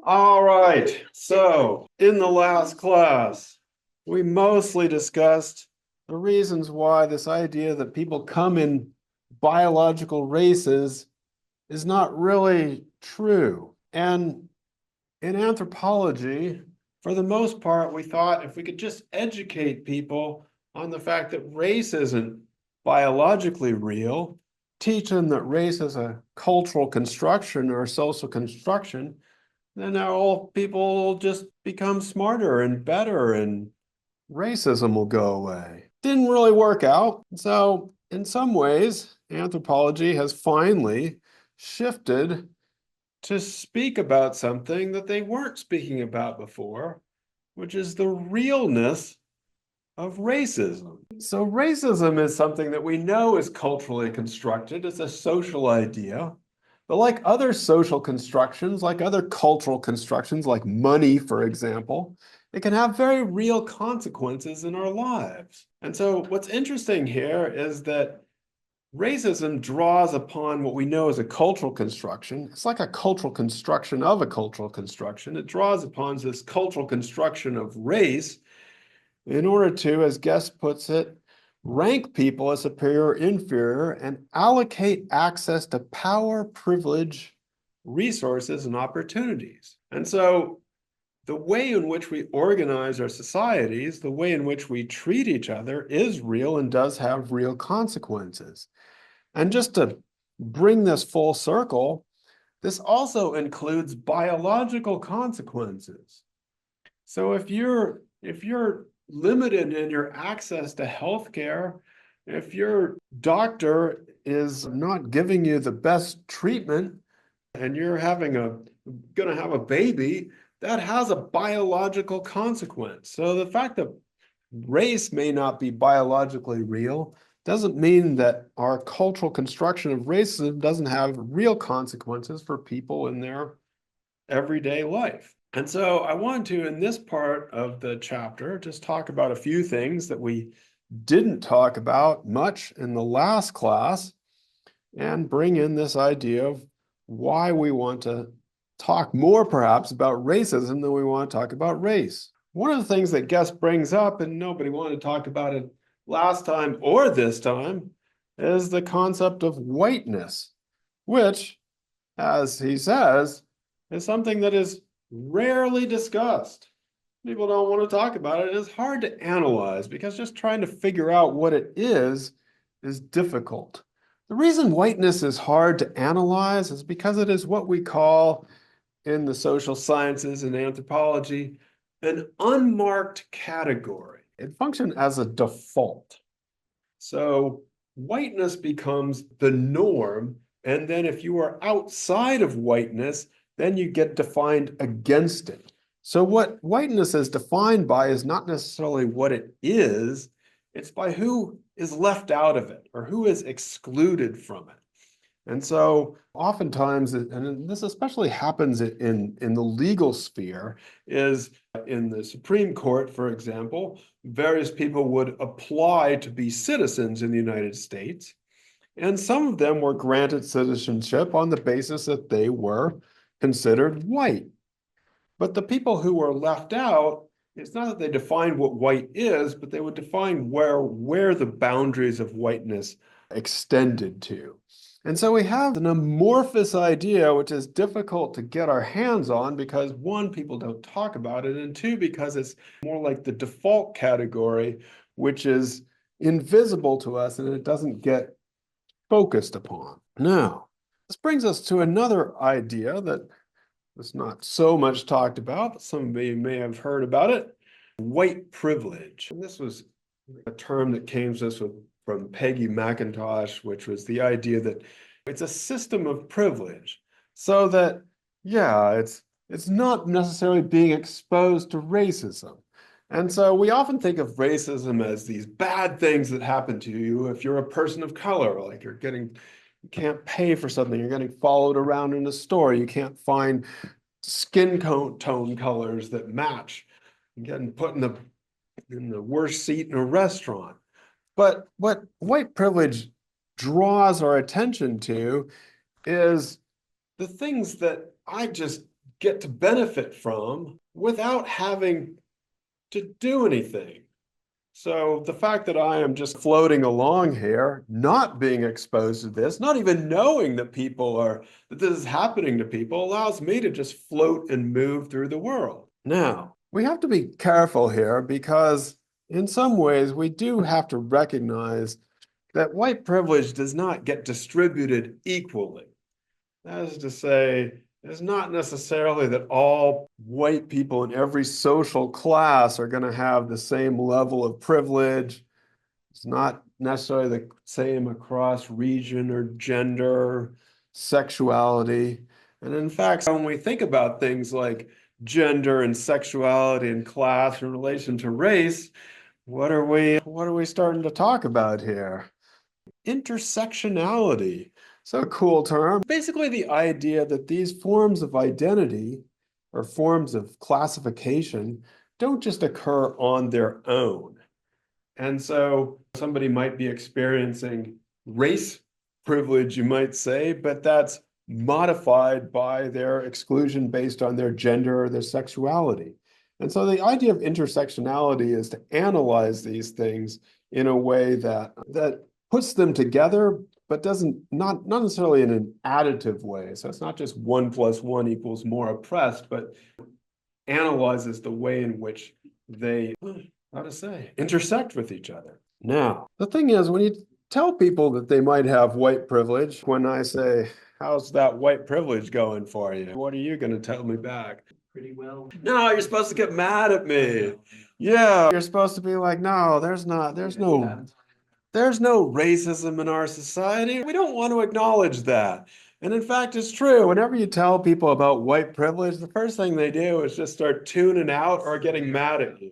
All right, so in the last class, we mostly discussed the reasons why this idea that people come in biological races is not really true. And in anthropology, for the most part, we thought if we could just educate people on the fact that race isn't biologically real, teach them that race is a cultural construction or a social construction, then all people will just become smarter and better and racism will go away. Didn't really work out. So, in some ways, anthropology has finally shifted to speak about something that they weren't speaking about before, which is the realness of racism. So, racism is something that we know is culturally constructed, it's a social idea. But like other social constructions, like other cultural constructions, like money, for example, it can have very real consequences in our lives. And so, what's interesting here is that racism draws upon what we know as a cultural construction. It's like a cultural construction of a cultural construction. It draws upon this cultural construction of race in order to, as Guest puts it, rank people as superior or inferior and allocate access to power, privilege, resources, and opportunities. And so the way in which we organize our societies, the way in which we treat each other is real and does have real consequences. And just to bring this full circle, this also includes biological consequences. So if you're limited in your access to healthcare, if your doctor is not giving you the best treatment and you're gonna have a baby, that has a biological consequence. So the fact that race may not be biologically real doesn't mean that our cultural construction of racism doesn't have real consequences for people in their everyday life. And so I want to, in this part of the chapter, just talk about a few things that we didn't talk about much in the last class and bring in this idea of why we want to talk more perhaps about racism than we want to talk about race. One of the things that Guest brings up, and nobody wanted to talk about it last time or this time, is the concept of whiteness, which, as he says, is something that is rarely discussed. People don't want to talk about it. It's hard to analyze because just trying to figure out what it is difficult. The reason whiteness is hard to analyze is because it is what we call in the social sciences and anthropology an unmarked category. It functions as a default. So whiteness becomes the norm. And then if you are outside of whiteness, then you get defined against it. So what whiteness is defined by is not necessarily what it is, it's by who is left out of it or who is excluded from it. And so oftentimes, and this especially happens in the legal sphere, is in the Supreme Court, for example, various people would apply to be citizens in the United States, and some of them were granted citizenship on the basis that they were considered white. But the people who were left out, it's not that they defined what white is, but they would define where the boundaries of whiteness extended to. And so we have an amorphous idea, which is difficult to get our hands on because one, people don't talk about it, and two, because it's more like the default category, which is invisible to us and it doesn't get focused upon. Now, this brings us to another idea that was not so much talked about, but some of you may have heard about it, white privilege. And this was a term that came to us from Peggy McIntosh, which was the idea that it's a system of privilege. So that, yeah, it's not necessarily being exposed to racism. And so we often think of racism as these bad things that happen to you if you're a person of color, like you can't pay for something, you're getting followed around in a store, you can't find skin tone colors that match, you're getting put in the worst seat in a restaurant. But what white privilege draws our attention to is the things that I just get to benefit from without having to do anything. So the fact that I am just floating along here, not being exposed to this, not even knowing that that this is happening to people, allows me to just float and move through the world. Now, we have to be careful here because in some ways we do have to recognize that white privilege does not get distributed equally. That is to say, it's not necessarily that all white people in every social class are going to have the same level of privilege. It's not necessarily the same across region or gender, sexuality. And in fact, when we think about things like gender and sexuality and class in relation to race, what are we starting to talk about here? Intersectionality. So a cool term. Basically the idea that these forms of identity or forms of classification don't just occur on their own. And so somebody might be experiencing race privilege, you might say, but that's modified by their exclusion based on their gender or their sexuality. And so the idea of intersectionality is to analyze these things in a way that puts them together, but doesn't not necessarily in an additive way. So it's not just 1 + 1 = more oppressed, but analyzes the way in which they, how to say, intersect with each other. Now, the thing is, when you tell people that they might have white privilege, when I say, how's that white privilege going for you? What are you going to tell me back? Pretty well. No, you're supposed to get mad at me. Yeah, you're supposed to be like, no, there's no racism in our society. We don't want to acknowledge that. And in fact, it's true. Whenever you tell people about white privilege, the first thing they do is just start tuning out or getting mad at you.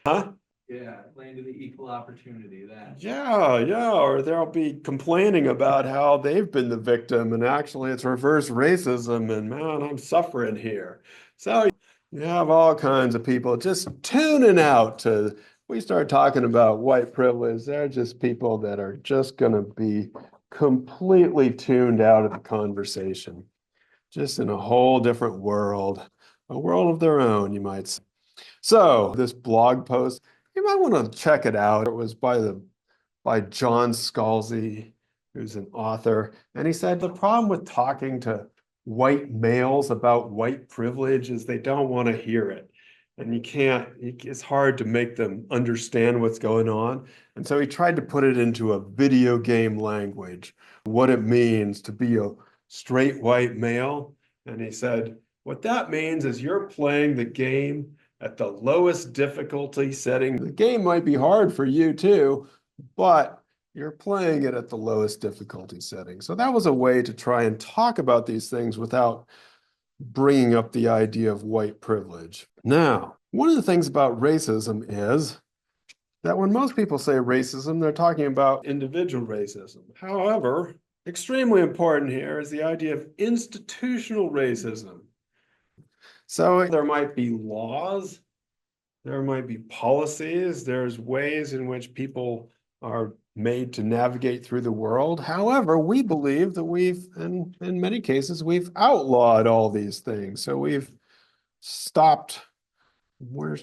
Huh? Yeah, playing to the equal opportunity, that. Yeah, or they'll be complaining about how they've been the victim and actually it's reverse racism and man, I'm suffering here. So you have all kinds of people just tuning out to, we start talking about white privilege, they're just people that are just going to be completely tuned out of the conversation, just in a whole different world, a world of their own, you might say. So this blog post, you might want to check it out. It was by John Scalzi, who's an author, and he said the problem with talking to white males about white privilege is they don't want to hear it. And it's hard to make them understand what's going on. And so he tried to put it into a video game language, what it means to be a straight white male. And he said, what that means is you're playing the game at the lowest difficulty setting. The game might be hard for you too, but you're playing it at the lowest difficulty setting. So that was a way to try and talk about these things without bringing up the idea of white privilege. Now, one of the things about racism is that when most people say racism, they're talking about individual racism. However, extremely important here is the idea of institutional racism. So there might be laws, there might be policies, there's ways in which people are made to navigate through the world. However, we believe that in many cases, we've outlawed all these things. So we're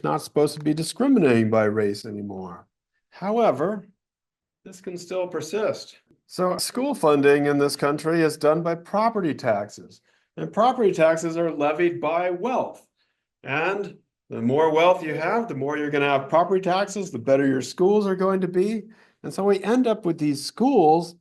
not supposed to be discriminating by race anymore. However, this can still persist. So school funding in this country is done by property taxes, and property taxes are levied by wealth. And the more wealth you have, the more you're going to have property taxes, the better your schools are going to be. And so we end up with these schools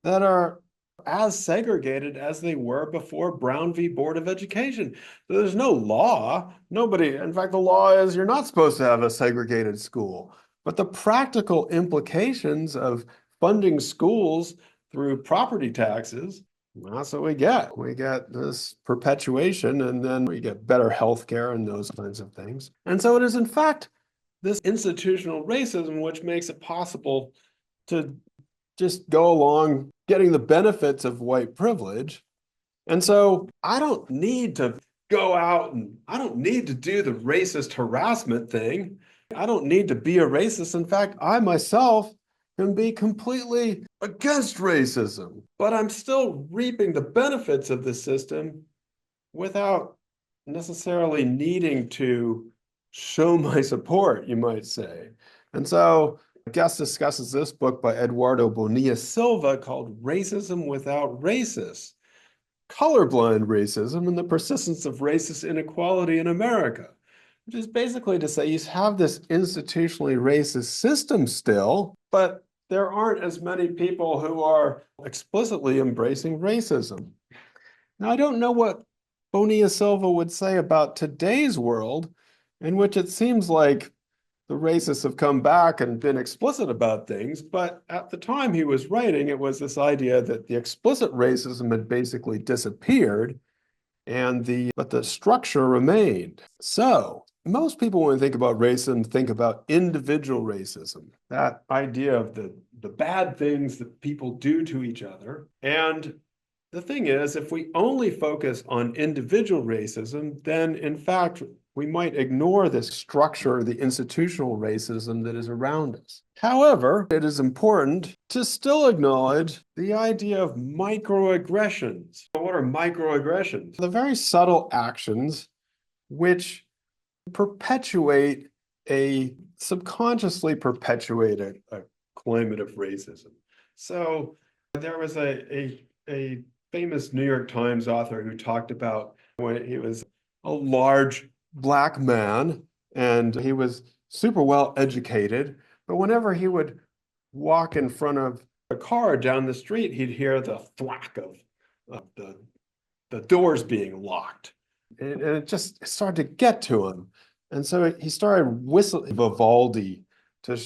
that are as segregated as they were before Brown v. Board of Education. So there's no law. In fact, the law is you're not supposed to have a segregated school. But the practical implications of funding schools through property taxes, that's what we get. We get this perpetuation, and then we get better health care and those kinds of things. And so it is, in fact, this institutional racism which makes it possible to just go along getting the benefits of white privilege. And so I don't need to go out and I don't need to do the racist harassment thing. I don't need to be a racist. In fact, I myself can be completely against racism, but I'm still reaping the benefits of the system without necessarily needing to show my support, you might say. And so Guest discusses this book by Eduardo Bonilla Silva called Racism Without Racists, Colorblind Racism and the Persistence of Racist Inequality in America, which is basically to say you have this institutionally racist system still, but there aren't as many people who are explicitly embracing racism. Now, I don't know what Bonilla Silva would say about today's world, in which it seems like the racists have come back and been explicit about things, but at the time he was writing, it was this idea that the explicit racism had basically disappeared but the structure remained. So most people, when they think about racism, think about individual racism, that idea of the bad things that people do to each other. And the thing is, if we only focus on individual racism, then in fact, we might ignore this structure, the institutional racism that is around us. However, it is important to still acknowledge the idea of microaggressions. What are microaggressions? The very subtle actions which subconsciously perpetuate a climate of racism. So there was a famous New York Times author who talked about when he was a large Black man and he was super well educated, but whenever he would walk in front of a car down the street, he'd hear the thwack of the doors being locked. And it started to get to him. And so he started whistling Vivaldi to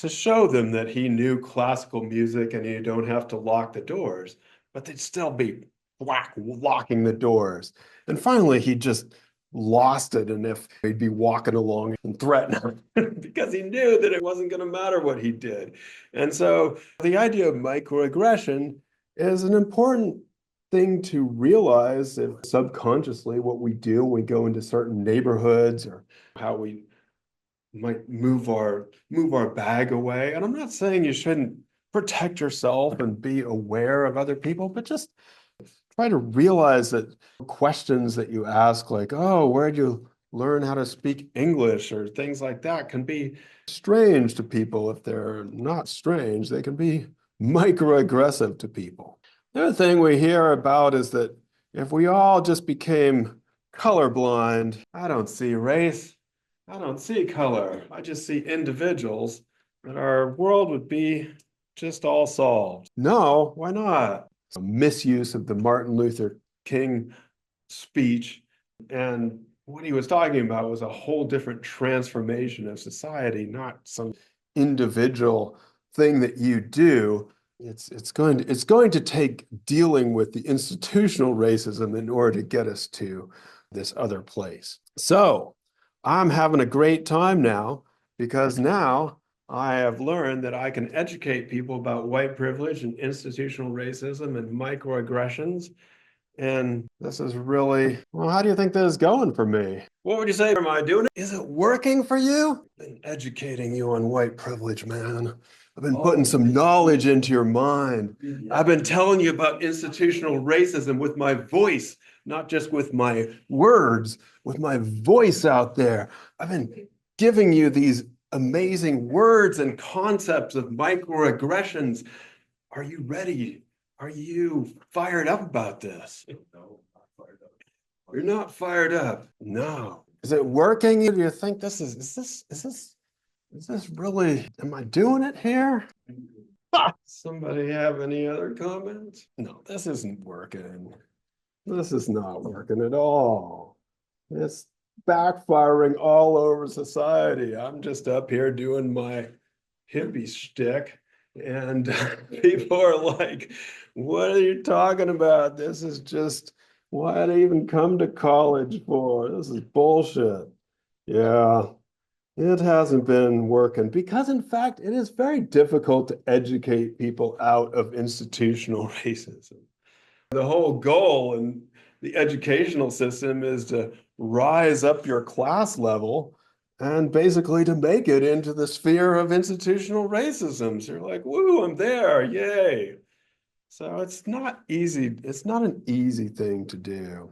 show them that he knew classical music and you don't have to lock the doors, but they'd still be locking the doors. And finally, he just lost it. And if he'd be walking along and threaten him because he knew that it wasn't going to matter what he did. And so the idea of microaggression is an important thing to realize if subconsciously what we do when we go into certain neighborhoods or how we might move our bag away. And I'm not saying you shouldn't protect yourself and be aware of other people, but just try to realize that questions that you ask, like, oh, where'd you learn how to speak English or things like that, can be strange to people. If they're not strange, they can be microaggressive to people. The other thing we hear about is that if we all just became colorblind, I don't see race, I don't see color, I just see individuals, that our world would be just all solved. No, why not? A misuse of the Martin Luther King speech. And what he was talking about was a whole different transformation of society, not some individual thing that you do. It's going to take dealing with the institutional racism in order to get us to this other place. So I'm having a great time now because now I have learned that I can educate people about white privilege and institutional racism and microaggressions. And this is really, well, how do you think this is going for me? What would you say? Am I doing it? Is it working for you? I've been educating you on white privilege, man. I've been putting some knowledge into your mind. I've been telling you about institutional racism with my voice, not just with my words, with my voice out there. I've been giving you these amazing words and concepts of microaggressions. Are you ready? Are you fired up about this? No, not fired up. You're not fired up. No. Is it working? Do you think this is this really, am I doing it here? Somebody have any other comments? No, this isn't working. This is not working at all. It's backfiring all over society. I'm just up here doing my hippie shtick, and people are like, what are you talking about? This is just, why did I even come to college for? This is bullshit. Yeah, it hasn't been working because, in fact, it is very difficult to educate people out of institutional racism. The whole goal in the educational system is to rise up your class level and basically to make it into the sphere of institutional racism. So you're like, woo, I'm there, yay. So it's not easy. It's not an easy thing to do.